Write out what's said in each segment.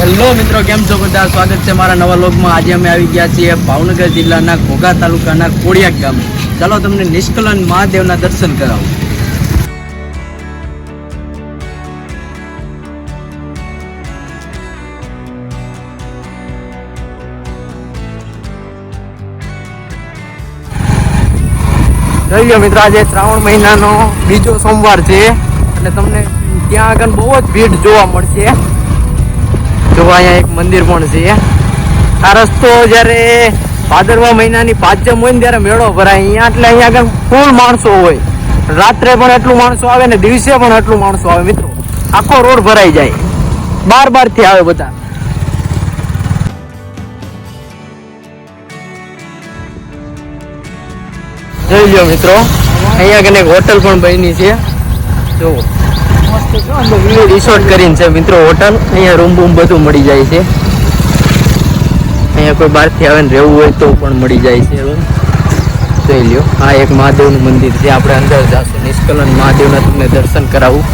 Hello મિત્રો, કેમ છો બધા? સ્વાગત છે મારા નવા વ્લોગમાં। આજે અમે આવી ગયા છીએ ભાવનગર જિલ્લાના ઘોઘા તાલુકાના કોડિયાક ગામે। ચાલો તમને નિષ્કલન મહાદેવના દર્શન કરાવું। જોઈ લો મિત્રો, આજે શ્રાવણ મહિનાનો બીજો સોમવાર છે એટલે તમને ત્યાં આગળ બહુ જ ભીડ જોવા મળશે। જો અહીંયા એક મંદિર પણ છે। આ રસ્તો જ્યારે ભાદરવા મહિનાની પાંચમ હોય ને ત્યારે મેળો ભરાય અહીંયા, એટલે અહીંયા આગળ ફૂલ માણસો હોય। રાત્રે પણ એટલું માણસો આવે ને દિવસે પણ એટલું માણસો આવે મિત્રો, આખો રોડ ભરાઈ જાય, બાર થી આવે બધા। જોઈ લો મિત્રો, અહીંયા કને એક હોટલ પણ બની છે। જો રિસોર્ટ કરીને છે મિત્રો હોટલ। અહીંયા રૂમ બૂમ બધું મળી જાય છે। અહીંયા કોઈ બહારથી આવે ને રહેવું હોય તો પણ મળી જાય છે રૂમ। જોઈ લ્યો, આ એક મહાદેવનું મંદિર છે। આપણે અંદર જશું, નિષ્કલન મહાદેવના તમને દર્શન કરાવું।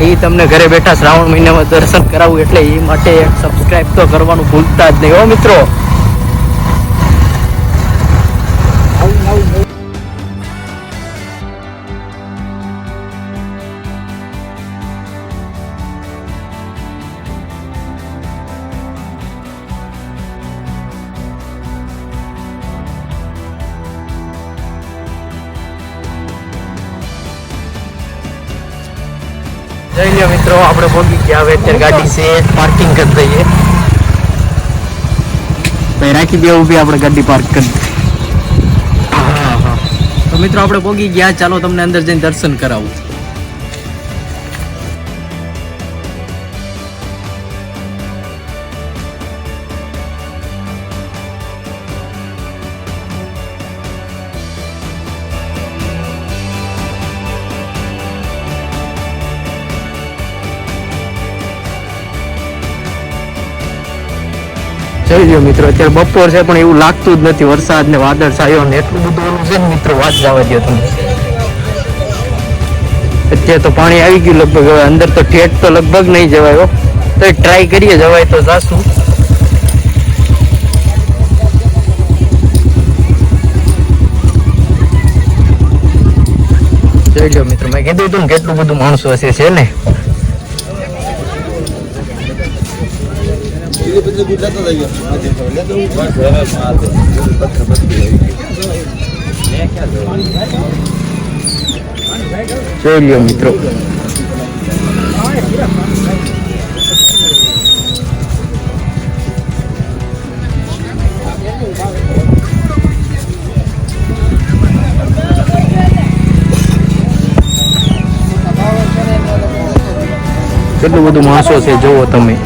એ તમને ઘરે બેઠા શ્રાવણ મહિનામાં દર્શન કરાવું, એટલે એ માટે સબસ્ક્રાઈબ તો કરવાનું ભૂલતા જ નહીં હો મિત્રો। જોઈ લો મિત્રો, આપણે પહોંચી ગયા। હવે અત્યારે ગાડી છે પાર્કિંગ કરી દઈએ, ભાઈ રાખી દે ઊભી, આપણે ગાડી પાર્ક કરી દઈએ। હા, તો મિત્રો આપણે પહોંચી ગયા। ચાલો તમને અંદર જઈને દર્શન કરાવું। જોઈ લો મિત્રો, અત્યારે બપોર છે પણ એવું લાગતું જ નથી। વરસાદ ને વાદળ છાયો ને એટલું બધું ઓલું છે ને મિત્રો, વાત જવા દો તમે। અત્યારે તો પાણી આવી ગયું લગભગ, હવે અંદર તો ઠેઠ તો લગભગ નહીં જવાય, તો ટ્રાય કરીએ જવાય તો જાશું। જોઈ લો મિત્રો, મેં કીધું હતું ને કેટલું બધું માણસો હશે છે ને। જોઈ લ્યો મિત્રો, કેટલું બધું માણસો છે જોવો તમે।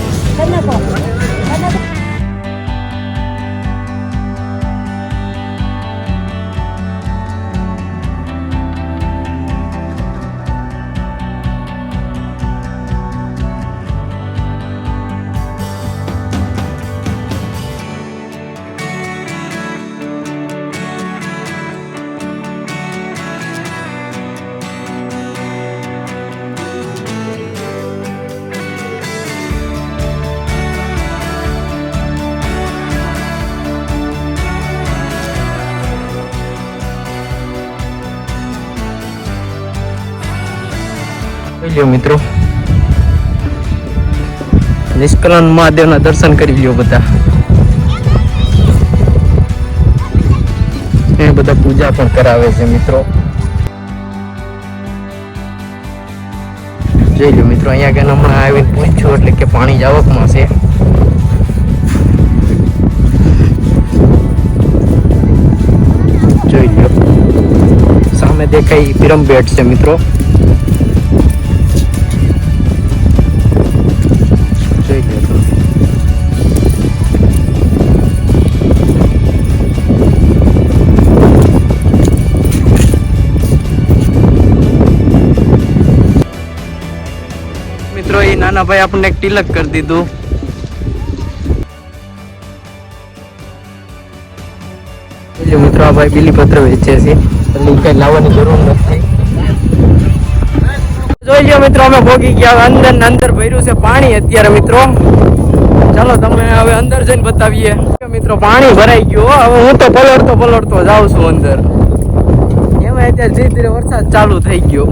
મિત્રો, નિષ્કલન મહાદેવના દર્શન કરી લ્યો બધા। એ બધા પૂજા પણ કરાવે છે મિત્રો। જોઈ લો મિત્રો, અહીંયા કે હમણાં આવીને પૂછ્યું એટલે કે પાણી જ આવકમાં છે। જોઈ લો, સામે દેખાય પિરમબેટ છે મિત્રો। મિત્રો, એ નાના ભાઈ આપણને એક તિલક કરી દીધું। મિત્રો, આ ભાઈ બીલીપત્ર વેચે છે, એટલે કઈ લાવવાની જરૂર નથી। જોઈ લો મિત્રો, અમે ભોગી ગયા। અંદર ને અંદર ભર્યું છે પાણી અત્યારે મિત્રો। ચાલો તમે હવે અંદર જઈને બતાવીએ મિત્રો. પાણી ભરાઈ ગયું હો. હવે હું તો પલળતો જાઉં છું અંદર. એમાં અત્યારે ધીરે ધીરે વરસાદ ચાલુ થઈ ગયો.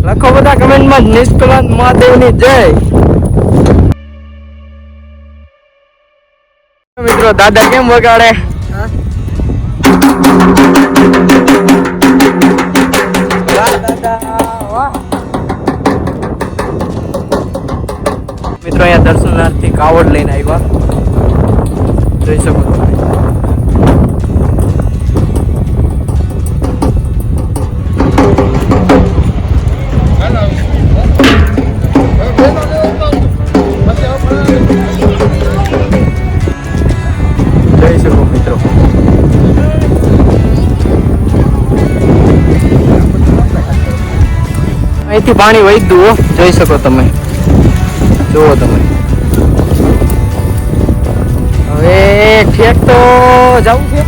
લખો બધા કમેન્ટમાં નિષ્કલંક મહાદેવની જય. મિત્રો દાદા કેમ વગાડે? મિત્રો અહીંયા દર્શનાર્થી કાવડ લઈને આવ્યા, જોઈ શકો તમે. જોઈ શકો મિત્રો. અહીંથી પાણી વહી જોઈ શકો તમે. જુઓ તમે. હવે ઠેક તો જવું છે.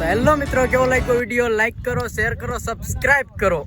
હેલો મિત્રો, કેવો લાગ્યો વિડીયો? લાઈક કરો, શેર કરો, સબસ્ક્રાઇબ કરો.